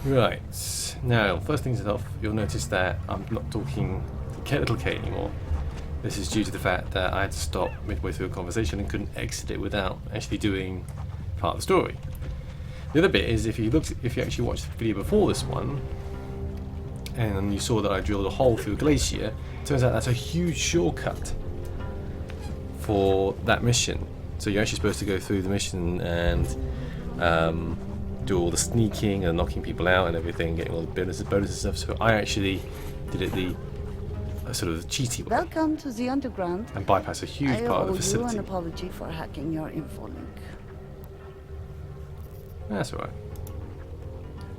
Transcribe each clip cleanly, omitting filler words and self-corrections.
Right. Now, first things off, you'll notice that I'm not talking to little K anymore. This is due to the fact that I had to stop midway through a conversation and couldn't exit it without actually doing part of the story. The other bit is if you actually watched the video before this one, and you saw that I drilled a hole through a glacier, it turns out that's a huge shortcut for that mission. So you're actually supposed to go through the mission and do all the sneaking and knocking people out and everything, getting all the bonuses and stuff. So I actually did it the sort of cheaty way. Welcome to the underground. And bypass a huge part of the facility. I owe you an apology for hacking your info link. That's alright.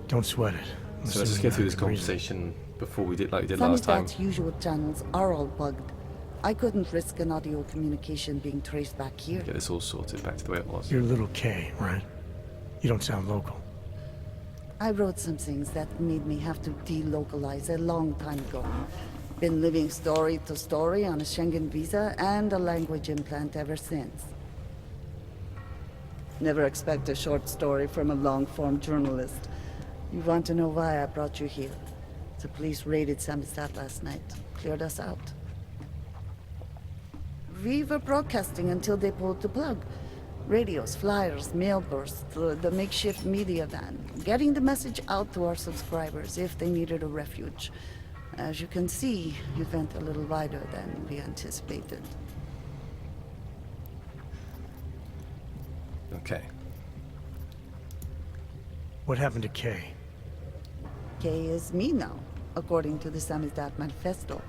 Don't sweat it. So let's just get through this conversation before we did like we did last time. Samizdat's usual channels are all bugged. I couldn't risk an audio communication being traced back here. Get this all sorted back to the way it was. You're little K, right? You don't sound local. I wrote some things that made me have to delocalize a long time ago. Been living story to story on a Schengen visa and a language implant ever since. Never expect a short story from a long-form journalist. You want to know why I brought you here? The police raided Samizdat last night. Cleared us out. We were broadcasting until they pulled the plug. Radios, flyers, mail bursts, the makeshift media van. Getting the message out to our subscribers if they needed a refuge. As you can see, it went a little wider than we anticipated. Okay. What happened to K? K is me now, according to the Samizdat manifesto.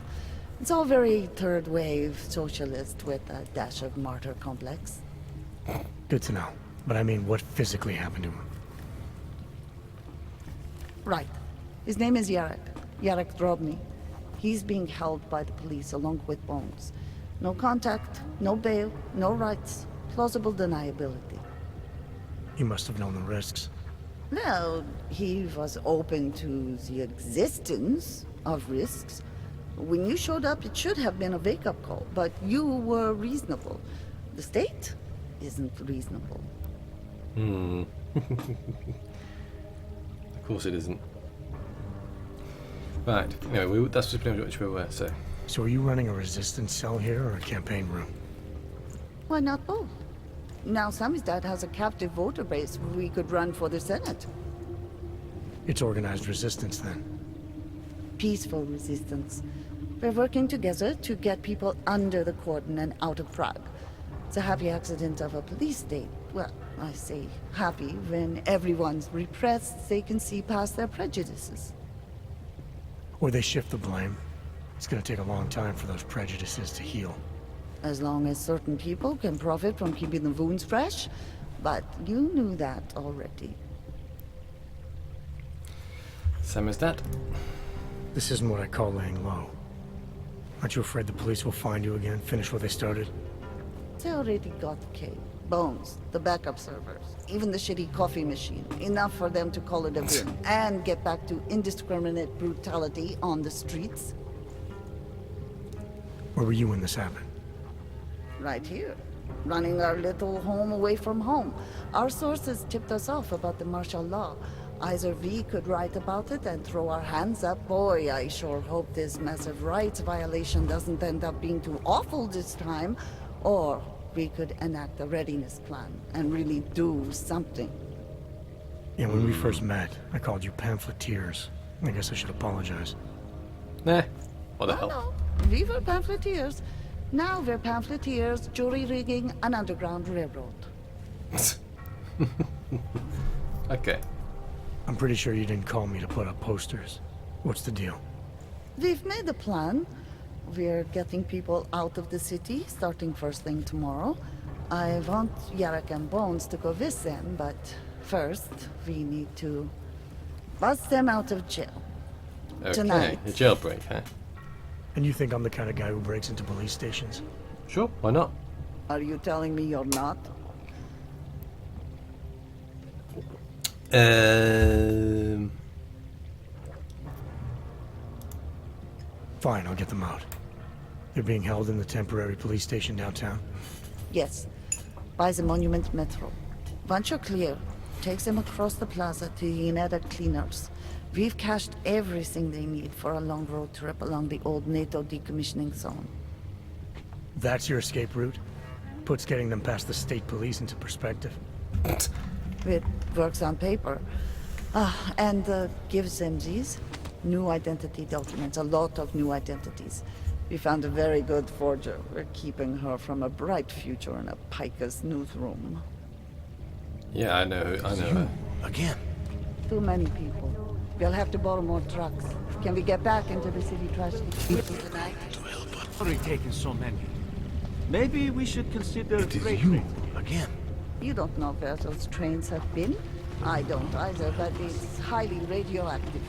It's all very third wave socialist with a dash of martyr complex. Good to know. But I mean, what physically happened to him? Right. His name is Yarek. Yarek Drobny. He's being held by the police along with Bones. No contact, no bail, no rights. Plausible deniability. He must have known the risks. Well, he was open to the existence of risks. When you showed up, it should have been a wake-up call, but you were reasonable. The state isn't reasonable. Of course it isn't. Right, anyway, that's just pretty much where we were, so. So are you running a resistance cell here or a campaign room? Why not both? Now Samizdat has a captive voter base we could run for the Senate. It's organized resistance then. Peaceful resistance. We're working together to get people under the cordon and out of Prague. It's a happy accident of a police state. Well, I say happy when everyone's repressed, they can see past their prejudices. Or they shift the blame. It's gonna take a long time for those prejudices to heal. As long as certain people can profit from keeping the wounds fresh. But you knew that already. Samizdat. This isn't what I call laying low. Aren't you afraid the police will find you again, finish what they started? They already got K. Bones, the backup servers, even the shitty coffee machine. Enough for them to call it a win and get back to indiscriminate brutality on the streets. Where were you when this happened? Right here. Running our little home away from home. Our sources tipped us off about the martial law. Either we could write about it and throw our hands up. Boy, I sure hope this massive rights violation doesn't end up being too awful this time. Or we could enact a readiness plan and really do something. Yeah, when we first met, I called you pamphleteers. I guess I should apologize. Nah, what the Oh, hell? no. We were pamphleteers. Now we're pamphleteers, jury rigging an underground railroad. Okay. I'm pretty sure you didn't call me to put up posters. What's the deal? We've made a plan. We're getting people out of the city, starting first thing tomorrow. I want Yarek and Bones to go with them, but first, we need to bust them out of jail. Okay, Tonight. a jailbreak, huh? And you think I'm the kind of guy who breaks into police stations? Sure, why not? Are you telling me you're not? Fine, I'll get them out. They're being held in the temporary police station downtown? Yes. By the Monument Metro. Once you're clear, takes them across the plaza to the United Cleaners. We've cached everything they need for a long road trip along the old NATO decommissioning zone. That's your escape route? Puts getting them past the state police into perspective. It works on paper. And gives them these new identity documents, a lot of new identities. We found a very good forger. We're keeping her from a bright future in a piker's newsroom. Yeah, I know her. Again. Too many people. We'll have to borrow more trucks. Can we get back into the city trash tonight? Sorry taking so many. Maybe we should consider freight train. Again. You don't know where those trains have been? I don't either, but it's highly radioactive.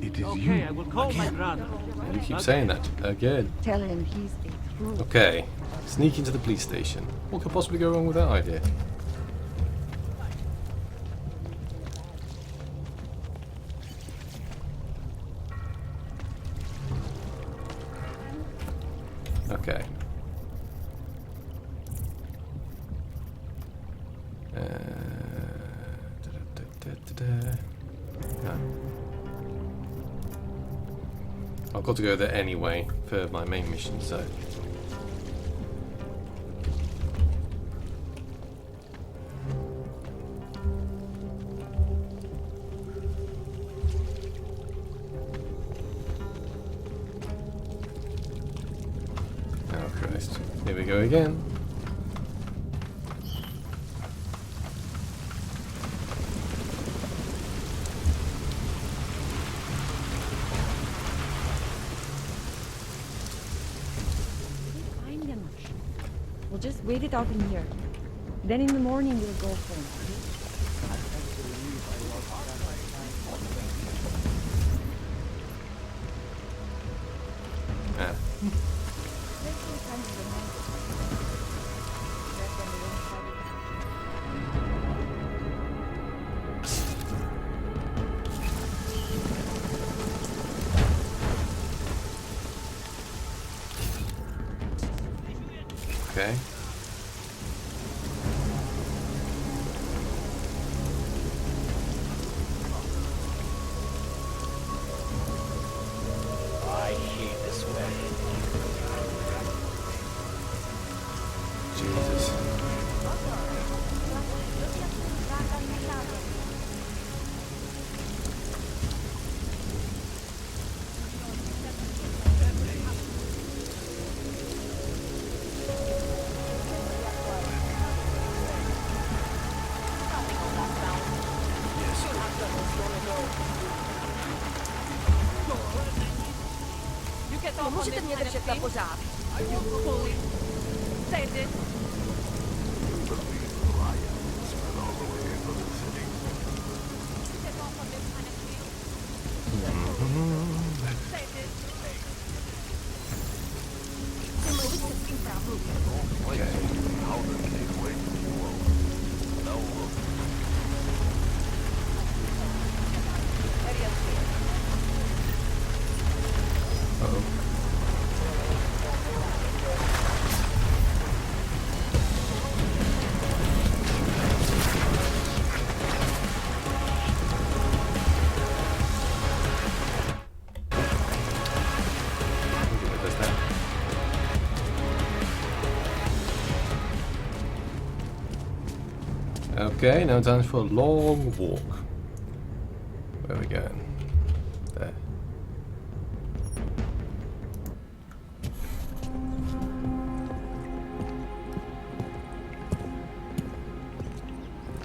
It is Okay, I will call my brother. You keep saying that again. Tell him he's a true. Okay, sneak into the police station. What could possibly go wrong with that idea? Okay. No. I've got to go there anyway for my main mission, so. Oh Christ. Here we go again. We'll just wait it out in here. Then in the morning we'll go home. Ah. Okay. I hate this way. Jesus. Můžete mě držet na pořád. Tedy. Okay, now time for a long walk. Where are we going? There.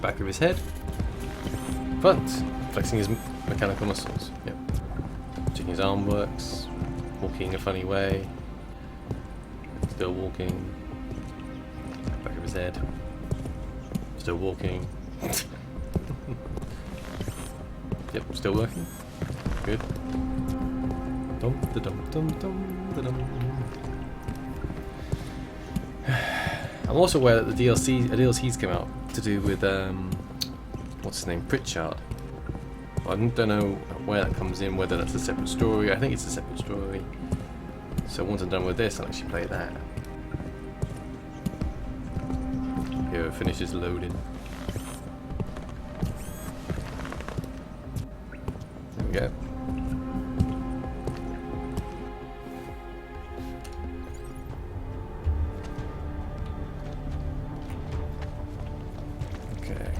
Back of his head. Front. Flexing his mechanical muscles. Yep. Checking his arm works. Walking a funny way. Still walking. Back of his head. Still walking. Yep, still working. Good. Dum da dum dum dum da dum. I'm also aware that the DLC's come out to do with what's his name, Pritchard. I don't know where that comes in, whether that's a separate story. I think it's a separate story. So once I'm done with this, I'll actually play that. Here it finishes loading. There we go. Okay.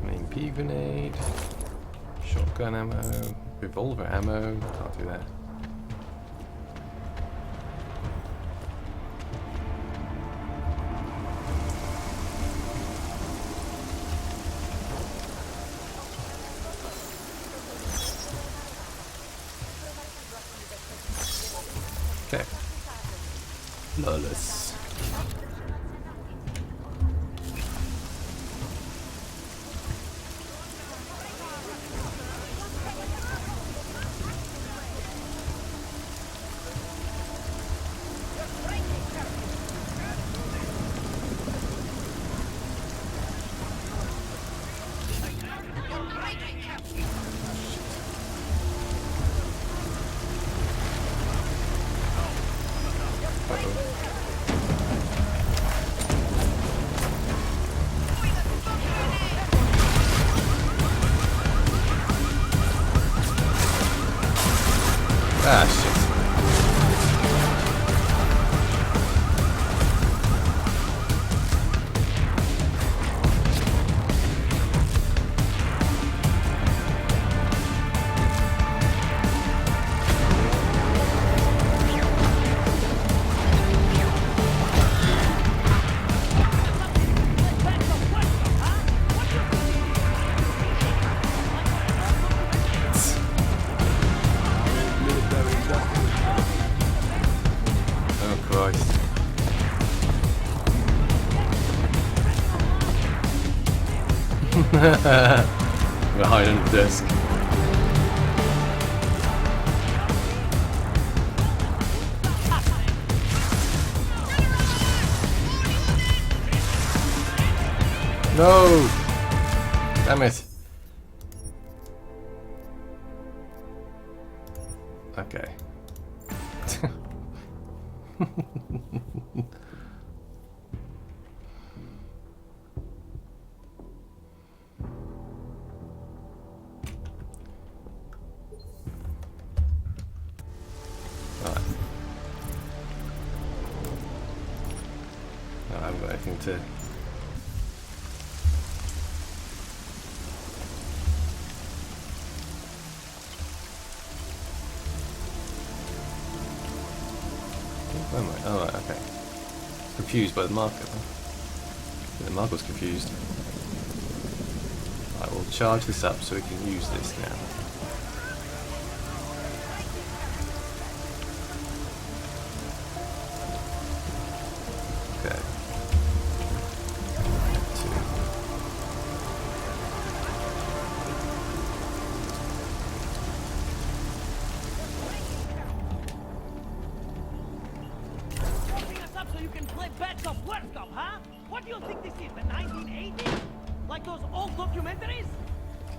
MP grenade, shotgun ammo, revolver ammo, can't do that. Okay. Lawless. Ah, shit. Oh, Christ. We're hiding under the desk. No! Damn it. Okay. Right. No, I haven't got anything to. Where am I? Oh, right, okay. Confused by the marker. The marker's confused. I will charge this up so we can use this now. Okay. So you can play bets of World Cup, huh? What do you think this is, the 1980s? Like those old documentaries?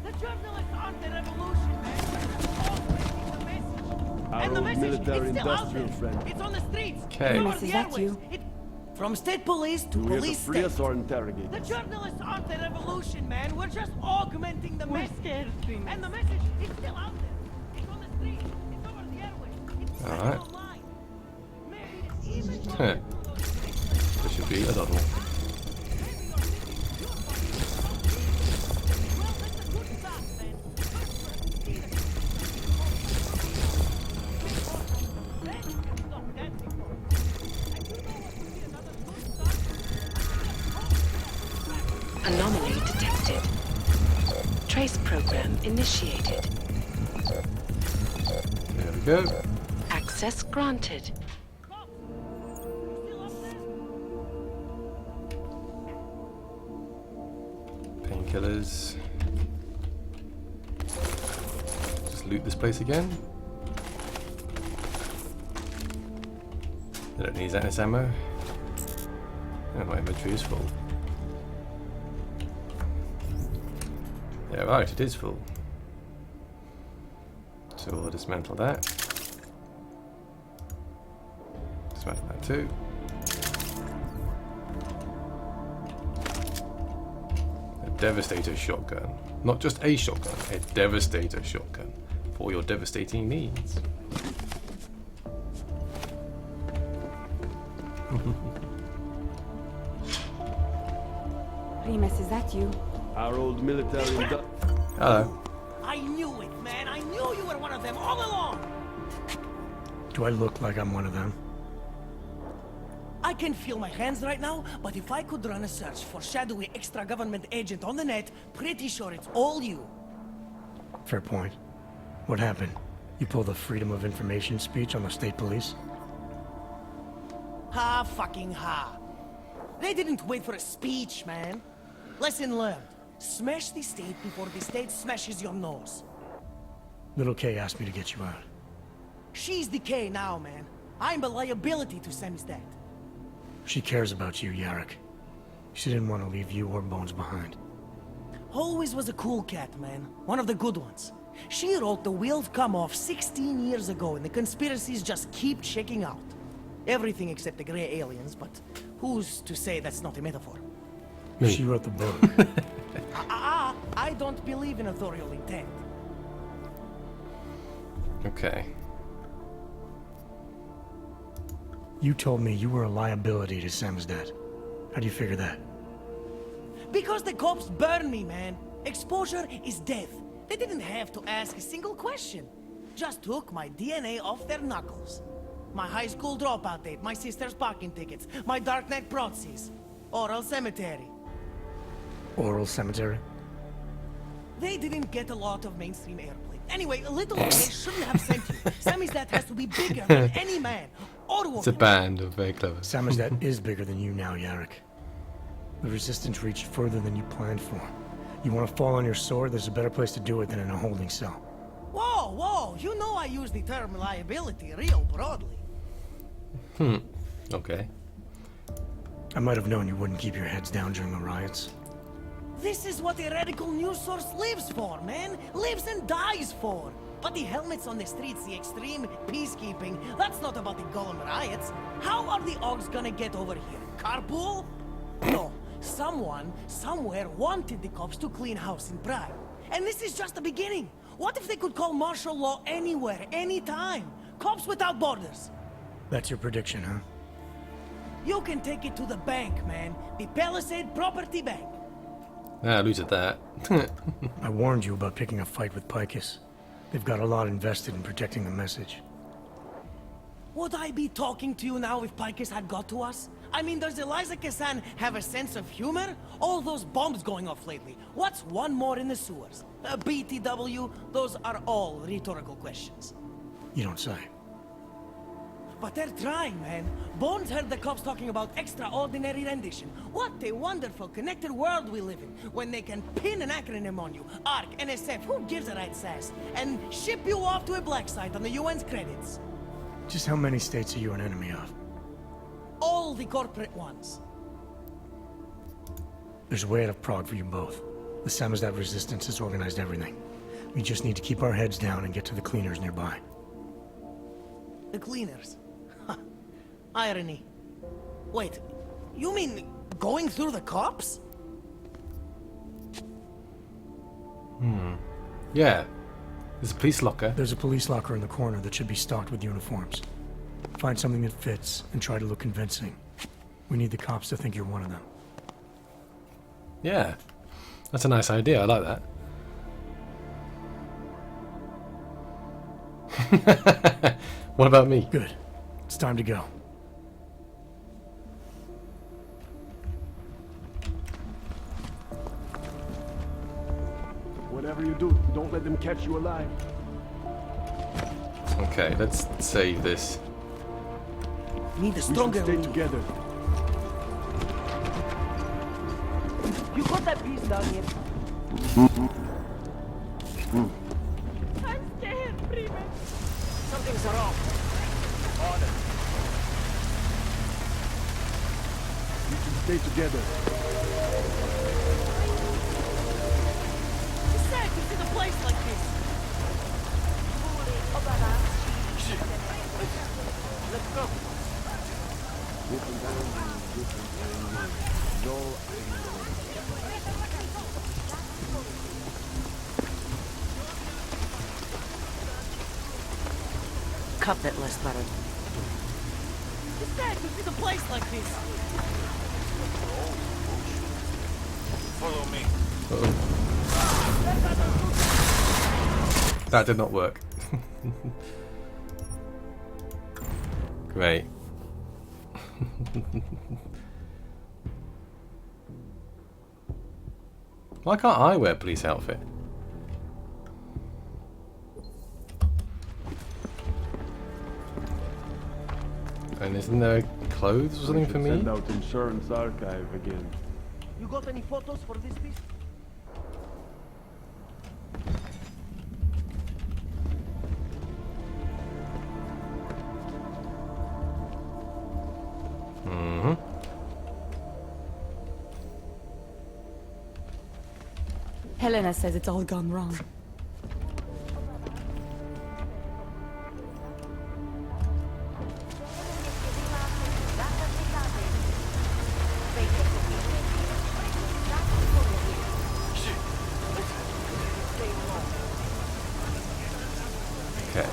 The journalists aren't the revolution, man. They're all breaking the message. And the message is still out there. Friend. It's on the streets. Okay. It's over Miss, the is that airwaves. you? From state police to We're police to free state. us or interrogate The us. journalists aren't the revolution, man. We're just augmenting the message. And the message is still out there. It's on the streets. It's over the airwaves. It's Alright. online. Maybe it's even Huh. There should be a lot more. Anomaly detected. Trace probe program initiated. There we go. Access granted. Painkillers. Just loot this place again. I don't need that ammo. Oh, my inventory is full. Yeah, right, it is full. So we'll dismantle that. Dismantle that too. A Devastator shotgun. Not just a shotgun, a Devastator shotgun. For all your devastating needs. Remus, is that you? Our old military Hello. I knew it, man. I knew you were one of them all along. Do I look like I'm one of them? I can feel my hands right now, but if I could run a search for shadowy extra-government agent on the net, pretty sure it's all you. Fair point. What happened? You pulled a freedom of information speech on the state police? Ha fucking ha. They didn't wait for a speech, man. Lesson learned. Smash the state before the state smashes your nose. Little K asked me to get you out. She's the K now, man. I'm a liability to Samizdat. She cares about you, Yarrick. She didn't want to leave you or Bones behind. Always was a cool cat, man. One of the good ones. She wrote The Wheels Come Off 16 years ago, and the conspiracies just keep checking out. Everything except the gray aliens, but who's to say that's not a metaphor? Me. She wrote the book. I don't believe in authorial intent. Okay. You told me you were a liability to Samizdat. How do you figure that? Because the cops burn me, man. Exposure is death. They didn't have to ask a single question. Just took my DNA off their knuckles. My high school dropout date, my sister's parking tickets, my darknet proxies. Oral cemetery. Oral cemetery? They didn't get a lot of mainstream airplay. Anyway, a little they shouldn't have sent you. Samizdat has to be bigger than any man. Or woman. It's a band of very clever. Samizdat is bigger than you now, Yarrick. The Resistance reached further than you planned for. You want to fall on your sword, there's a better place to do it than in a holding cell. Whoa, whoa, you know I use the term liability real broadly. Okay. I might have known you wouldn't keep your heads down during the riots. This is what a radical news source lives for, man. Lives and dies for. But the helmets on the streets, the extreme peacekeeping, that's not about the Golem riots. How are the Augs gonna get over here? Carpool? No. Someone, somewhere, wanted the cops to clean house in Prague. And this is just the beginning. What if they could call martial law anywhere, anytime? Cops without borders. That's your prediction, huh? You can take it to the bank, man. The Palisade Property Bank. Ah, lose at that. I warned you about picking a fight with Picus. They've got a lot invested in protecting the message. Would I be talking to you now if Picus had got to us? I mean, does Eliza Kassan have a sense of humor? All those bombs going off lately. What's one more in the sewers? BTW? Those are all rhetorical questions. You don't say. But they're trying, man. Bones heard the cops talking about extraordinary rendition. What a wonderful connected world we live in, when they can pin an acronym on you. ARC, NSF, who gives a rat's ass? And ship you off to a black site on the UN's credits. Just how many states are you an enemy of? All the corporate ones. There's a way out of Prague for you both. The Samizdat resistance has organized everything. We just need to keep our heads down and get to the cleaners nearby. The cleaners? Irony. Wait, you mean going through the cops? Yeah. There's a police locker. There's a police locker in the corner that should be stocked with uniforms. Find something that fits and try to look convincing. We need the cops to think you're one of them. Yeah. That's a nice idea. I like that. What about me? Good. It's time to go. Whatever you do, Don't let them catch you alive. Okay, let's save this. Need a We should stronger stay lead. together. You got that piece down here. I'm scared, Prima. Something's wrong. Order. We should stay together. It's sad to see the place like this. Let's go. Cut that last button. It's sad to see the place like this. Follow me. Uh-oh. That did not work. Great. Why can't I wear a police outfit? And isn't there clothes or something for me? Send out insurance archive again. You got any photos for this piece? Mm-hmm. Helena says it's all gone wrong. Okay.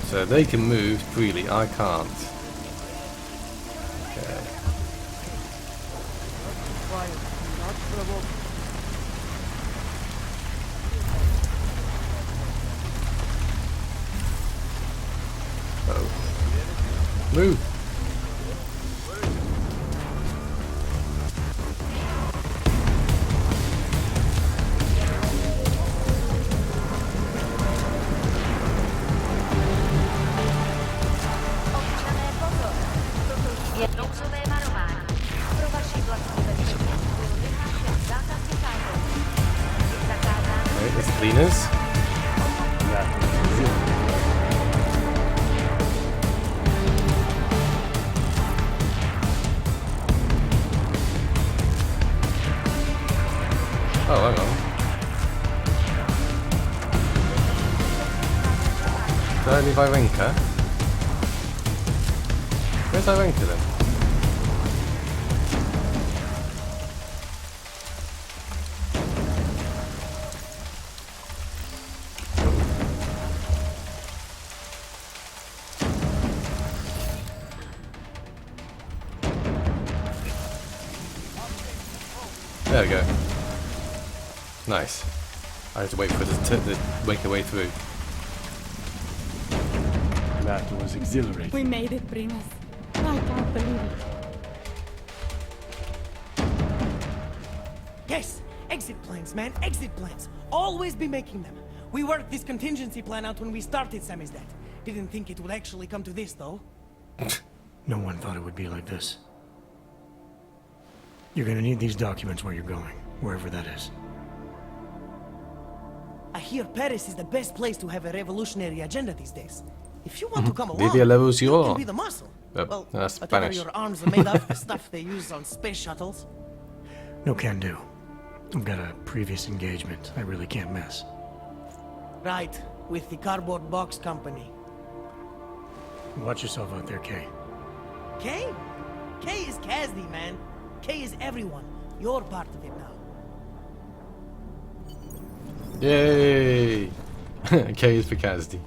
So they can move freely, I can't. Okay. Oh. Move! Right, there's cleaners. Oh, hang on. Is that only Virenka? Where's Virenka then? There we go. Nice. I have to wait for it to make her way through. That was exhilarating. We made it, Primus. I can't believe it. Yes! Exit plans, man. Exit plans. Always be making them. We worked this contingency plan out when we started Samizdat. Didn't think it would actually come to this, though. No one thought it would be like this. You're gonna need these documents where you're going, wherever that is. I hear Paris is the best place to have a revolutionary agenda these days. If you want to come along, Maybe a level you zero. can be the muscle. Well, That's whatever Spanish. your arms are made of, the stuff they use on space shuttles. No can do. I've got a previous engagement I really can't miss. Right, with the cardboard box company. Watch yourself out there, Kay. Kay? Kay is Kasdi, man. Kay is everyone. You're part of it now. Yay! K is for Kasdi.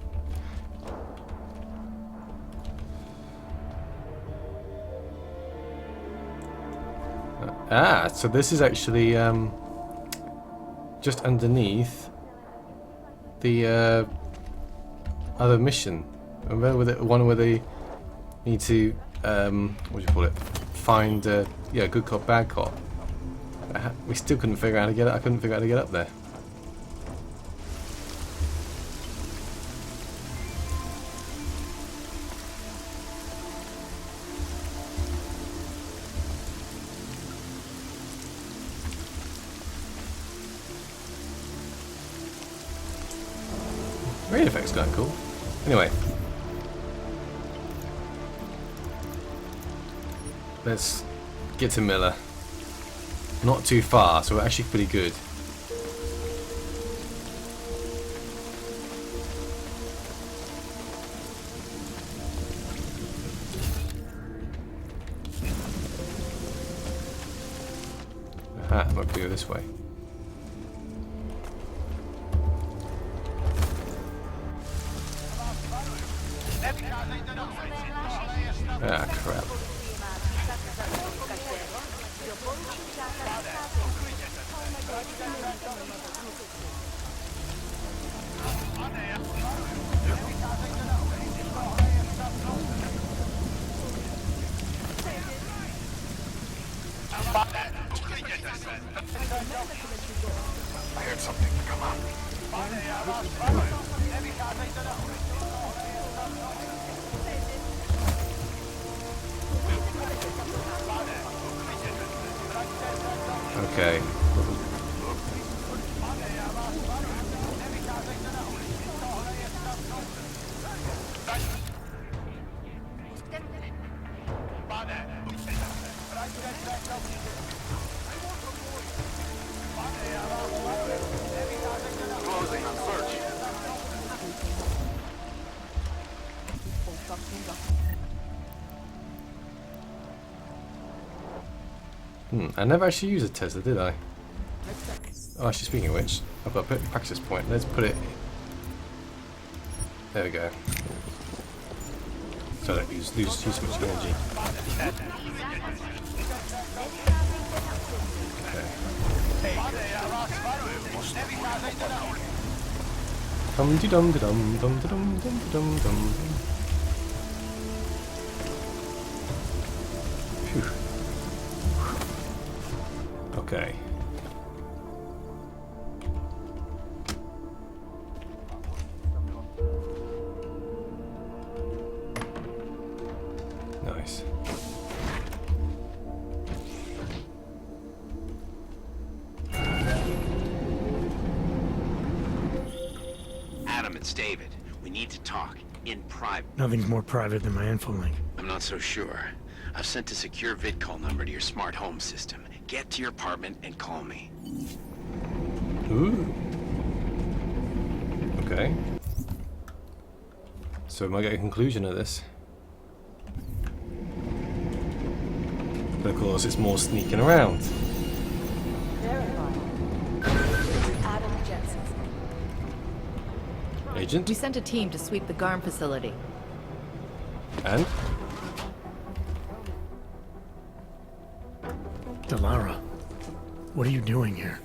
So this is actually just underneath the other mission. Remember with the one where they need to what do you call it? Find yeah, good cop, bad cop. We still couldn't figure out how to get it. I couldn't figure out how to get up there. Rain effect's kind of cool. Anyway, let's get to Miller. Not too far, so we're actually pretty good. Aha, I might go this way. Ah, crap. I heard something. Come on. Okay. Closing on search. I never actually used a Tesla, did I? Oh, actually, speaking of which, I've got a practice point. Let's put it. There we go. So I don't lose too much energy. Okay. Dum de dum de dum dum de dum dum de dum dum. Phew. Okay. Nice. Adam, it's David. We need to talk. In private. Nothing's more private than my info link. I'm not so sure. I've sent a secure vid call number to your smart home system. Get to your apartment and call me. Ooh. Okay. So am I getting a conclusion of this? But of course it's more sneaking around. Agent? We sent a team to sweep the GARM facility. And? Delara, what are you doing here?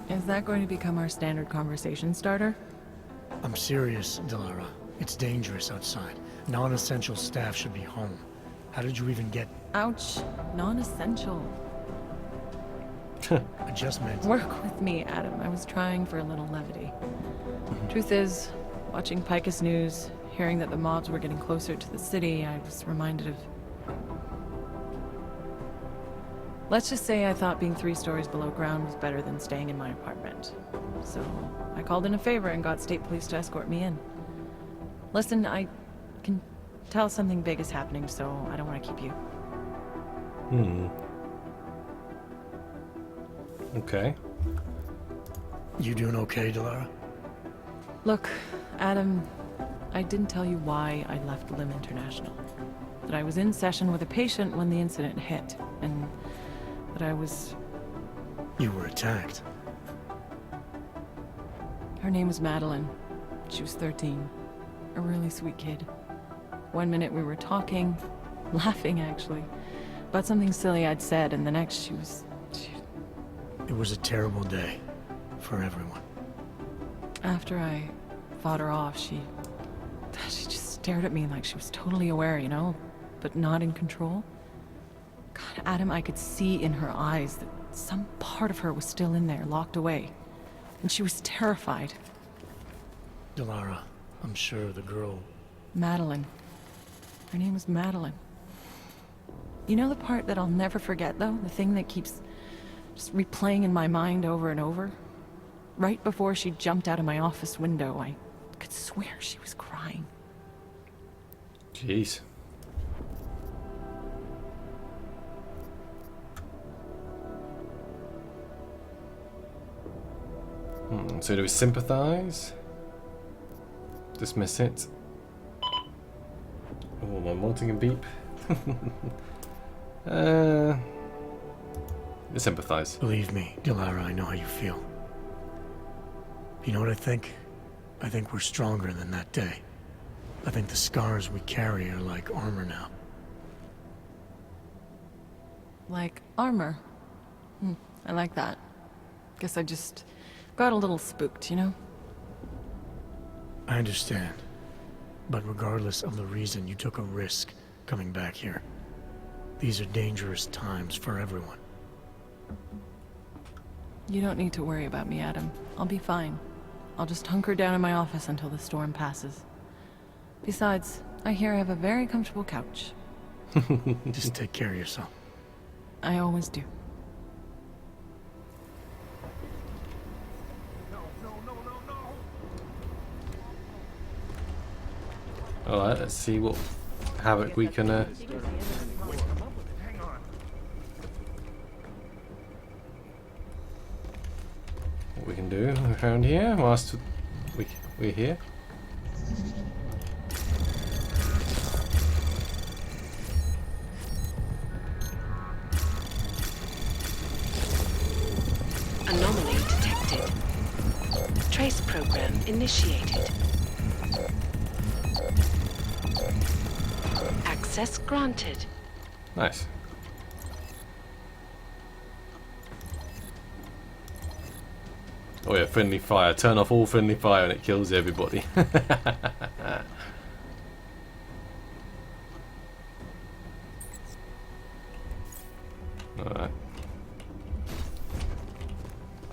Is that going to become our standard conversation starter? I'm serious, Delara. It's dangerous outside. Non-essential staff should be home. How did you even get... Ouch. Non-essential. I just meant... Work with me, Adam. I was trying for a little levity. Truth is, watching Picus News, hearing that the mobs were getting closer to the city, I was reminded of... Let's just say I thought being 3 stories below ground was better than staying in my apartment. So, I called in a favor and got state police to escort me in. Listen, I can tell something big is happening, so I don't want to keep you. Okay. You doing okay, Delara? Look, Adam, I didn't tell you why I left Lim International. That I was in session with a patient when the incident hit, and that I was... You were attacked. Her name was Madeline. She was 13. A really sweet kid. One minute we were talking, laughing actually, about something silly I'd said, and the next she was... It was a terrible day. For everyone. After I fought her off, she just stared at me like she was totally aware, you know, but not in control. God, Adam, I could see in her eyes that some part of her was still in there, locked away. And she was terrified. Delara, I'm sure the girl... Madeline. Her name was Madeline. You know the part that I'll never forget, though? The thing that keeps just replaying in my mind over and over? Right before she jumped out of my office window, I could swear she was crying. Jeez. So do we sympathize? Dismiss it? Oh, my wanting a beep. Sympathize. Believe me, Delara, I know how you feel. You know what I think? I think we're stronger than that day. I think the scars we carry are like armor now. Like armor? I like that. Guess I just got a little spooked, you know? I understand. But regardless of the reason, you took a risk coming back here. These are dangerous times for everyone. You don't need to worry about me, Adam. I'll be fine. I'll just hunker down in my office until the storm passes. Besides, I hear I have a very comfortable couch. Just take care of yourself. I always do. Alright, let's see what havoc we can what we can do around here whilst we're here. Anomaly detected. Trace program initiated. Access granted. Nice. Oh yeah, friendly fire. Turn off all friendly fire and it kills everybody. Alright.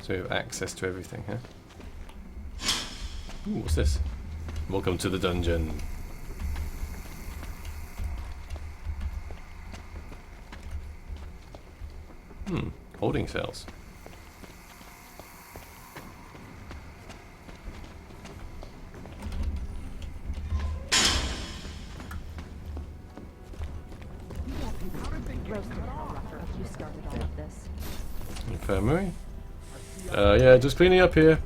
So we have access to everything, huh? Ooh, what's this? Welcome to the dungeon. Holding cells. You started all of this. Infirmary? Yeah, just cleaning up here.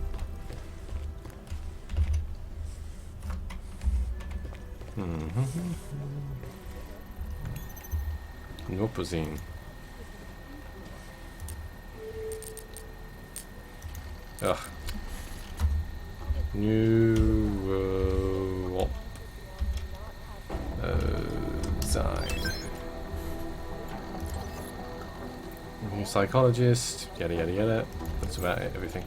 Nopazine. Ugh. New design. New psychologist. Yada yada yada. That's about it. Everything.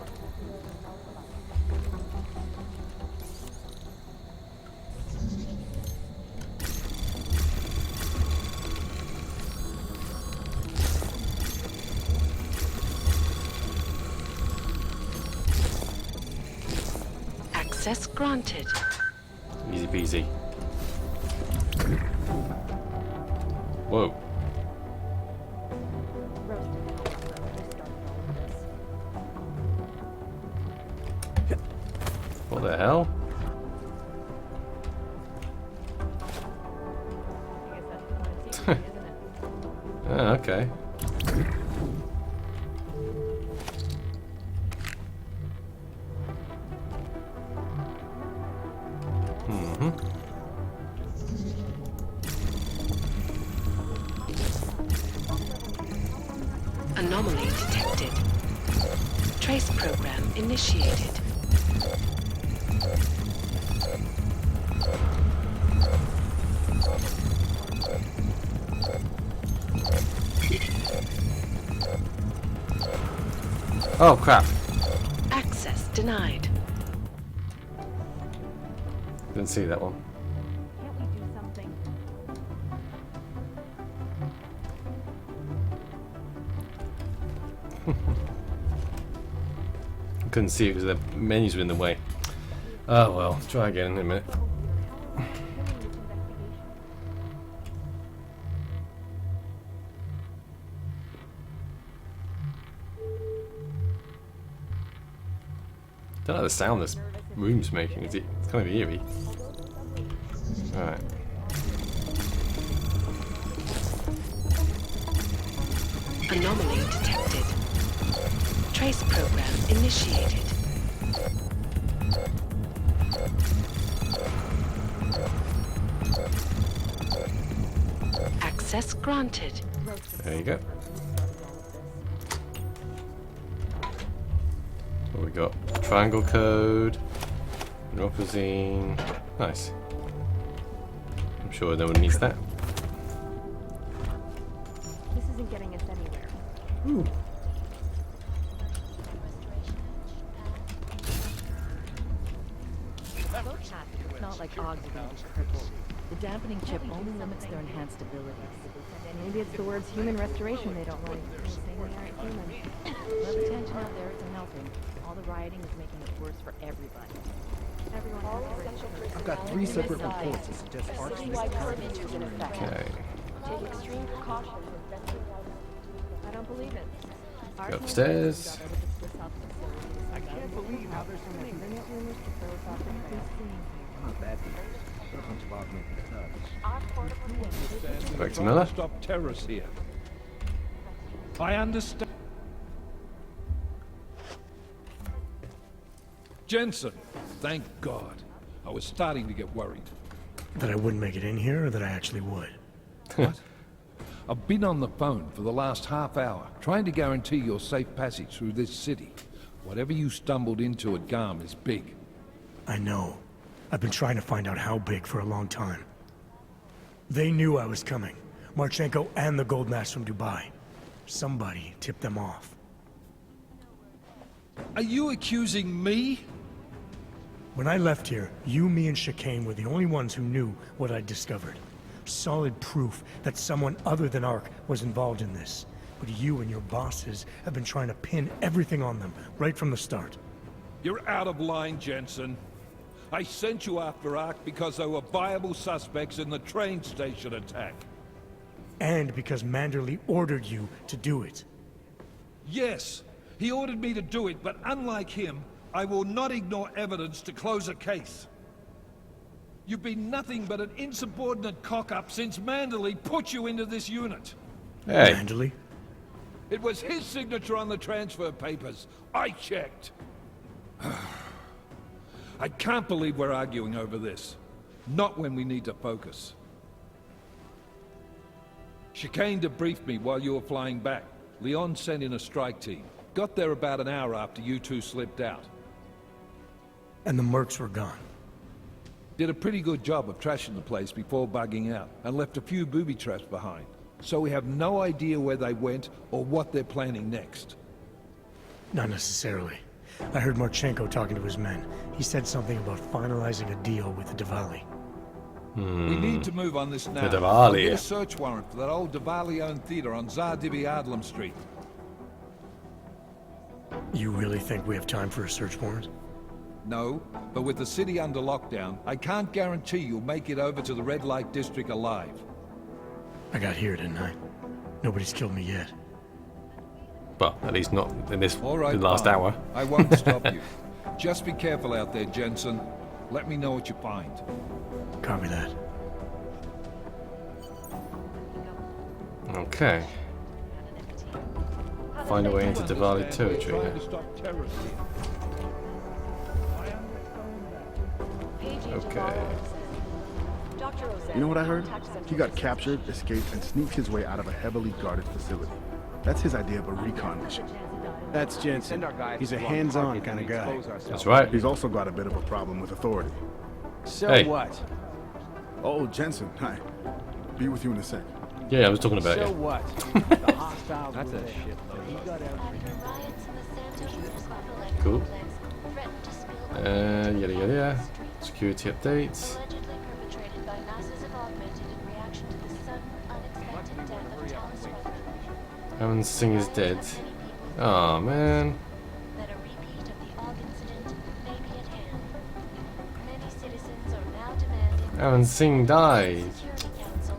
Access granted. Easy peasy. Whoa. What the hell? Ah, okay. Anomaly detected. Trace program initiated. Oh crap. Access denied. Didn't see that one. Can't Couldn't see it because the menus were in the way. Oh well, try again in a minute. Don't know the sound this room's making. It's kind of eerie. Alright. Anomaly detected. Trace program initiated. Access granted. There you go. What we got? Triangle code. Neuroposine. Nice. I'm sure no one needs that. This isn't getting us anywhere. Ooh. It's not like Og's are going to be crippled. The dampening chip only limits their enhanced abilities. Maybe it's the words human restoration they don't like. They're saying they aren't human. Well, the tension out there isn't helping. All the rioting is making it worse for everybody. Everyone has to register. I've got 3 separate reports that suggest arcs in effect. Okay. Take extreme precautions. I don't believe it. Go upstairs. I can't believe how there's so many Internet rumors to throw us off the Not bad people. A bunch of augmented thugs. Back to Miller. Stop terrorists here. I understand. Jensen, thank God. I was starting to get worried. That I wouldn't make it in here, or that I actually would? What? I've been on the phone for the last half hour, trying to guarantee your safe passage through this city. Whatever you stumbled into at Garm is big. I know. I've been trying to find out how big for a long time. They knew I was coming. Marchenko and the Gold Mask from Dubai. Somebody tipped them off. Are you accusing me? When I left here, you, me, and Chicane were the only ones who knew what I'd discovered. Solid proof that someone other than Ark was involved in this. But you and your bosses have been trying to pin everything on them, right from the start. You're out of line, Jensen. I sent you after Ark because there were viable suspects in the train station attack. And because Manderley ordered you to do it. Yes, he ordered me to do it, but unlike him, I will not ignore evidence to close a case. You've been nothing but an insubordinate cock-up since Manderley put you into this unit. Hey. Manderley? It was his signature on the transfer papers. I checked. I can't believe we're arguing over this. Not when we need to focus. Chicane debriefed me while you were flying back. Leon sent in a strike team. Got there about an hour after you two slipped out. And the mercs were gone. Did a pretty good job of trashing the place before bugging out, and left a few booby traps behind. So we have no idea where they went or what they're planning next. Not necessarily. I heard Marchenko talking to his men. He said something about finalizing a deal with the Diwali. We need to move on this now. The Diwali. Get a search warrant for that old Diwali-owned theater on Tsar Dibi Adlam Street. You really think we have time for a search warrant? No, but with the city under lockdown, I can't guarantee you'll make it over to the red light district alive. I got here, didn't I? Nobody's killed me yet. Well, at least not in this All right, the last fine. hour. I won't stop you. Just be careful out there, Jensen. Let me know what you find. Copy that. Okay. Find a way into Diwali territory Trying now. to stop terrorists here. Okay. You know what I heard? He got captured, escaped, and sneaked his way out of a heavily guarded facility. That's his idea of a recon mission. That's Jensen. He's a hands-on kind of guy. That's right. He's also got a bit of a problem with authority. So Hey. what? Oh, Jensen, hi. Be with you in a sec. Yeah, I was talking about So you. what? The hostiles That's were a there. shitload. He got everything. Cool. Yada yada yada. Security updates. Alan Singh is dead. Oh man. That a repeat of the Og incident may be at hand. Many citizens are now demanding Alan Singh died. Security Council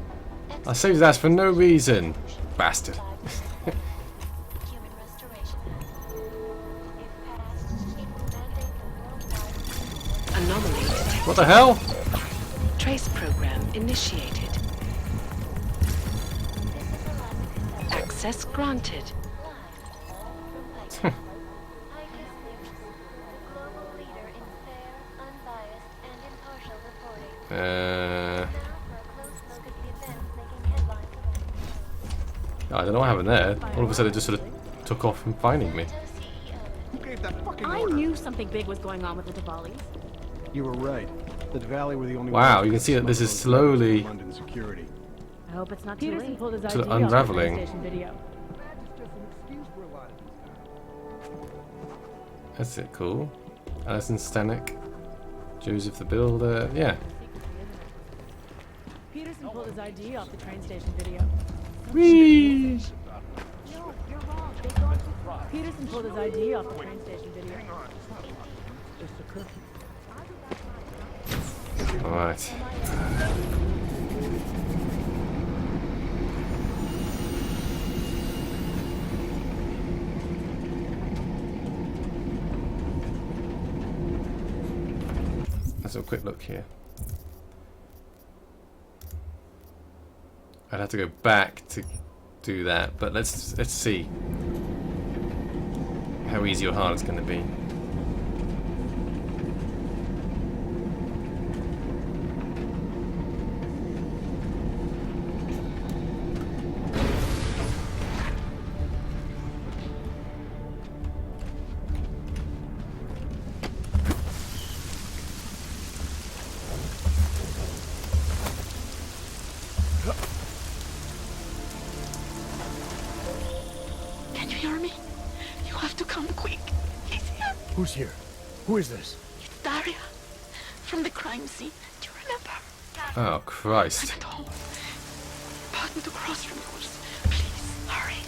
I saved that for no reason. Bastard. Human Restoration Act. If passed, it will mandate a worldwide Anomaly detected. What the hell? Trace program initiated. Access granted. global leader in fair, unbiased, and impartial reporting. Now for a close look at the events making headlines. I don't know what happened there. All of a sudden it just sort of took off and finding me. Who gave that fucking I order? knew something big was going on with the Diwalis. You were right. The Valley were the only Wow, ones you can see that this is smuggled those slowly London security. I hope it's not too Peterson late. pulled his sort of ID off the unraveling. train station video. That's it, cool. Alison Stanek, Joseph the Builder, yeah. Peterson pulled his ID off the train station video. Whee! No, you're wrong. They thought Peterson pulled his ID off the train station video. Alright. Let's have a quick look here. I'd have to go back to do that, but let's see how easy or hard it's going to be. Can you hear me? You have to come quick. He's here. Who's here? Who is this? It's Daria. From the crime scene. Do you remember? Oh, Christ. I'm at home. Apartment across from yours. Please, hurry.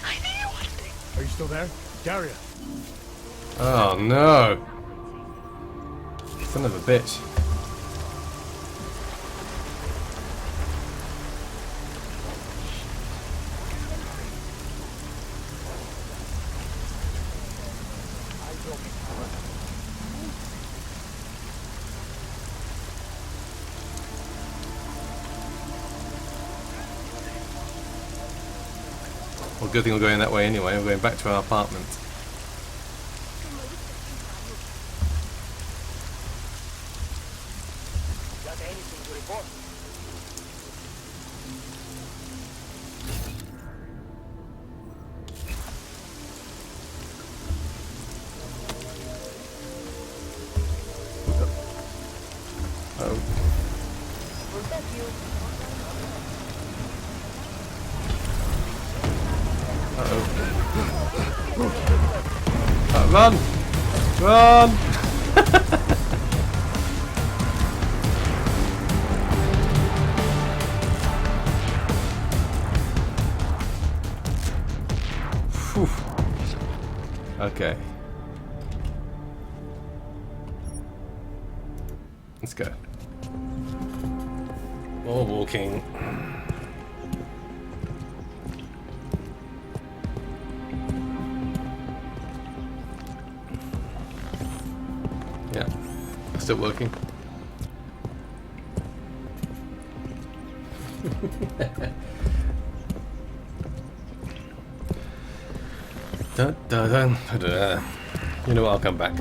I need you one thing. Are you still there? Daria! Oh, no. Son of a bitch. Well, good thing we're going that way anyway. We're going back to our apartment. Got anything to report? Oh. Run! Run! Phew. Okay. Let's go. More walking. Yeah, still working. Dun, dun, dun, dun, dun. You know what, I'll come back.